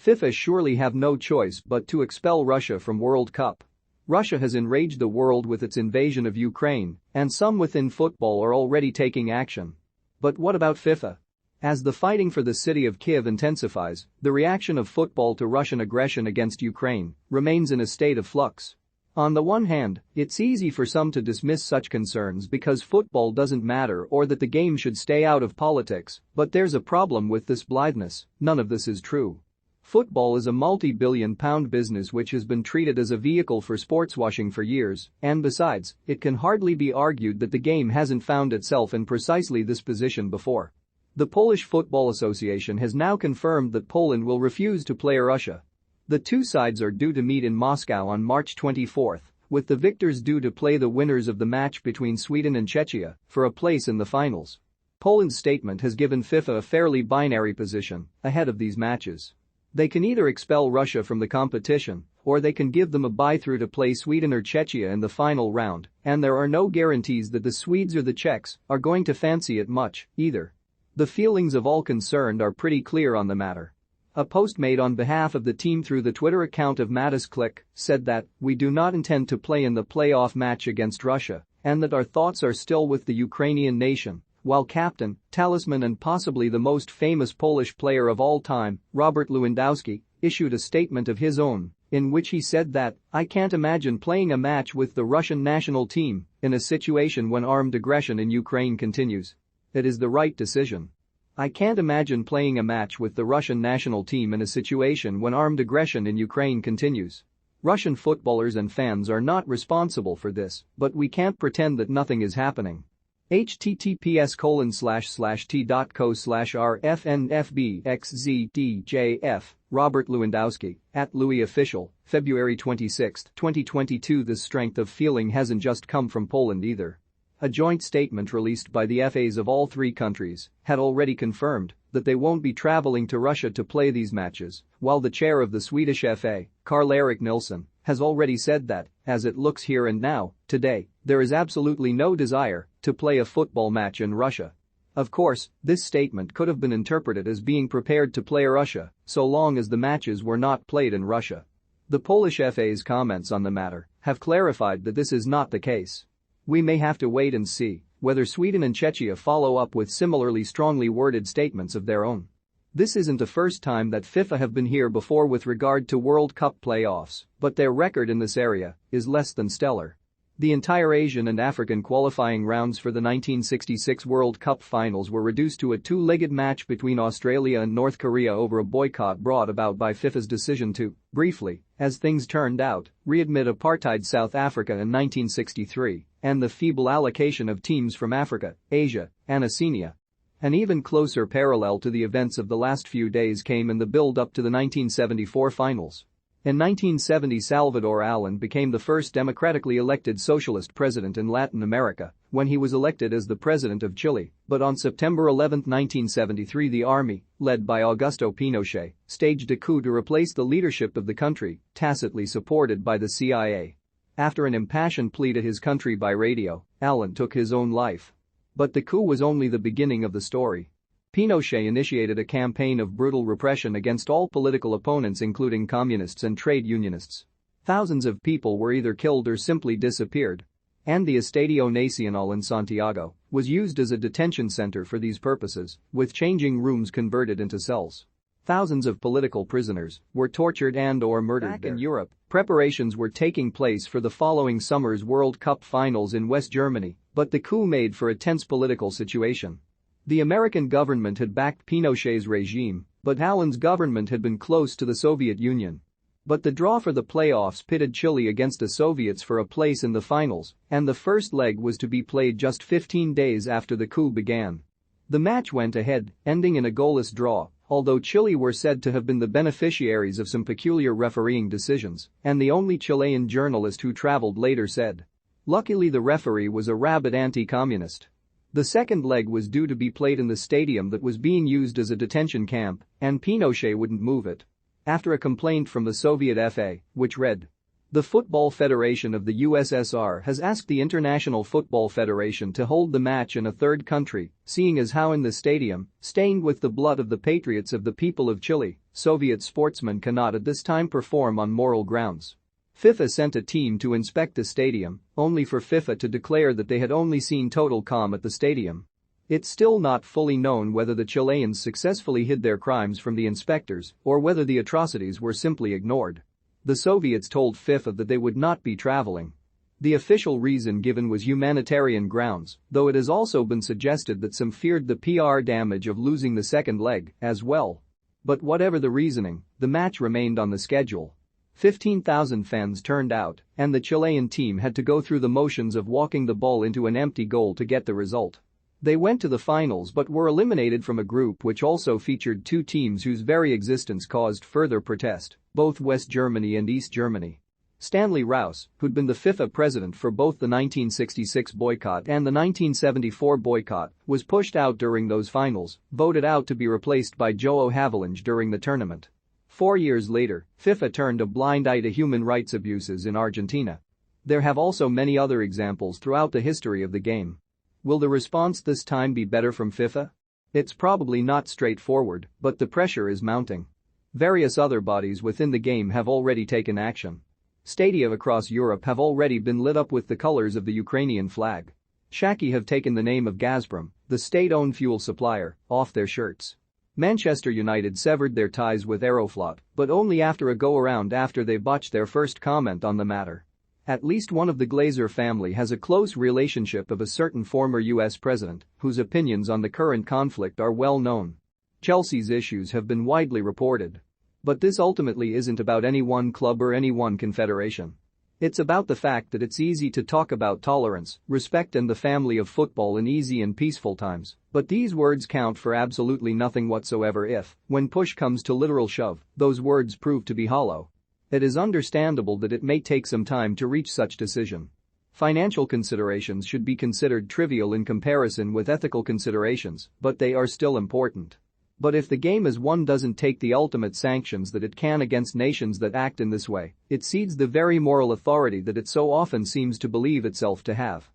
FIFA surely have no choice but to expel Russia from World Cup. Russia has enraged the world with its invasion of Ukraine, and some within football are already taking action. But what about FIFA? As the fighting for the city of Kiev intensifies, the reaction of football to Russian aggression against Ukraine remains in a state of flux. On the one hand, it's easy for some to dismiss such concerns because football doesn't matter or that the game should stay out of politics, but there's a problem with this blindness. None of this is true. Football is a multi-billion-pound business which has been treated as a vehicle for sportswashing for years, and besides, it can hardly be argued that the game hasn't found itself in precisely this position before. The Polish Football Association has now confirmed that Poland will refuse to play Russia. The two sides are due to meet in Moscow on March 24, with the victors due to play the winners of the match between Sweden and Czechia for a place in the finals. Poland's statement has given FIFA a fairly binary position ahead of these matches. They can either expel Russia from the competition, or they can give them a bye-through to play Sweden or Czechia in the final round, and there are no guarantees that the Swedes or the Czechs are going to fancy it much, either. The feelings of all concerned are pretty clear on the matter. A post made on behalf of the team through the Twitter account of Mattis Click said that, "We do not intend to play in the playoff match against Russia, and that our thoughts are still with the Ukrainian nation." While captain, talisman and possibly the most famous Polish player of all time, Robert Lewandowski, issued a statement of his own, in which he said that, "I can't imagine playing a match with the Russian national team in a situation when armed aggression in Ukraine continues. It is the right decision. I can't imagine playing a match with the Russian national team in a situation when armed aggression in Ukraine continues. Russian footballers and fans are not responsible for this, but we can't pretend that nothing is happening." https://t.co/rfnfbxzdjf, Robert Lewandowski, @LeweyOfficial, February 26, 2022. The strength of feeling hasn't just come from Poland either. A joint statement released by the FAs of all three countries had already confirmed that they won't be traveling to Russia to play these matches, while the chair of the Swedish FA, Karl-Erik Nilsson, has already said that, as it looks here and now, today, there is absolutely no desire to play a football match in Russia. Of course, this statement could have been interpreted as being prepared to play Russia, so long as the matches were not played in Russia. The Polish FA's comments on the matter have clarified that this is not the case. We may have to wait and see whether Sweden and Czechia follow up with similarly strongly worded statements of their own. This isn't the first time that FIFA have been here before with regard to World Cup playoffs, but their record in this area is less than stellar. The entire Asian and African qualifying rounds for the 1966 World Cup finals were reduced to a two-legged match between Australia and North Korea over a boycott brought about by FIFA's decision to, briefly, as things turned out, readmit apartheid South Africa in 1963, and the feeble allocation of teams from Africa, Asia, and Oceania. An even closer parallel to the events of the last few days came in the build-up to the 1974 finals. In 1970, Salvador Allende became the first democratically elected socialist president in Latin America when he was elected as the president of Chile, but on September 11, 1973, the army, led by Augusto Pinochet, staged a coup to replace the leadership of the country, tacitly supported by the CIA. After an impassioned plea to his country by radio, Allende took his own life. But the coup was only the beginning of the story. Pinochet initiated a campaign of brutal repression against all political opponents including communists and trade unionists. Thousands of people were either killed or simply disappeared. And the Estadio Nacional in Santiago was used as a detention center for these purposes, with changing rooms converted into cells. Thousands of political prisoners were tortured and/or murdered. Back in Europe, preparations were taking place for the following summer's World Cup finals in West Germany, but the coup made for a tense political situation. The American government had backed Pinochet's regime, but Allende's government had been close to the Soviet Union. But the draw for the playoffs pitted Chile against the Soviets for a place in the finals, and the first leg was to be played just 15 days after the coup began. The match went ahead, ending in a goalless draw, although Chile were said to have been the beneficiaries of some peculiar refereeing decisions, and the only Chilean journalist who traveled later said. Luckily, the referee was a rabid anti-communist. The second leg was due to be played in the stadium that was being used as a detention camp, and Pinochet wouldn't move it. After a complaint from the Soviet FA, which read, "The Football Federation of the USSR has asked the International Football Federation to hold the match in a third country, seeing as how in the stadium, stained with the blood of the patriots of the people of Chile, Soviet sportsmen cannot at this time perform on moral grounds. FIFA sent a team to inspect the stadium, only for FIFA to declare that they had only seen total calm at the stadium. It's still not fully known whether the Chileans successfully hid their crimes from the inspectors or whether the atrocities were simply ignored. The Soviets told FIFA that they would not be traveling. The official reason given was humanitarian grounds, though it has also been suggested that some feared the PR damage of losing the second leg as well. But whatever the reasoning, the match remained on the schedule. 15,000 fans turned out, and the Chilean team had to go through the motions of walking the ball into an empty goal to get the result. They went to the finals but were eliminated from a group which also featured two teams whose very existence caused further protest, both West Germany and East Germany. Stanley Rouse, who'd been the FIFA president for both the 1966 boycott and the 1974 boycott, was pushed out during those finals, voted out to be replaced by Joao Havelange during the tournament. 4 years later, FIFA turned a blind eye to human rights abuses in Argentina. There have also many other examples throughout the history of the game. Will the response this time be better from FIFA? It's probably not straightforward, but the pressure is mounting. Various other bodies within the game have already taken action. Stadia across Europe have already been lit up with the colors of the Ukrainian flag. Shaki have taken the name of Gazprom, the state-owned fuel supplier, off their shirts. Manchester United severed their ties with Aeroflot, but only after a go-around after they botched their first comment on the matter. At least one of the Glazer family has a close relationship of a certain former US president, whose opinions on the current conflict are well known. Chelsea's issues have been widely reported. But this ultimately isn't about any one club or any one confederation. It's about the fact that it's easy to talk about tolerance, respect and the family of football in easy and peaceful times, but these words count for absolutely nothing whatsoever if, when push comes to literal shove, those words prove to be hollow. It is understandable that it may take some time to reach such decision. Financial considerations should be considered trivial in comparison with ethical considerations, but they are still important. But if the game as one doesn't take the ultimate sanctions that it can against nations that act in this way, it cedes the very moral authority that it so often seems to believe itself to have.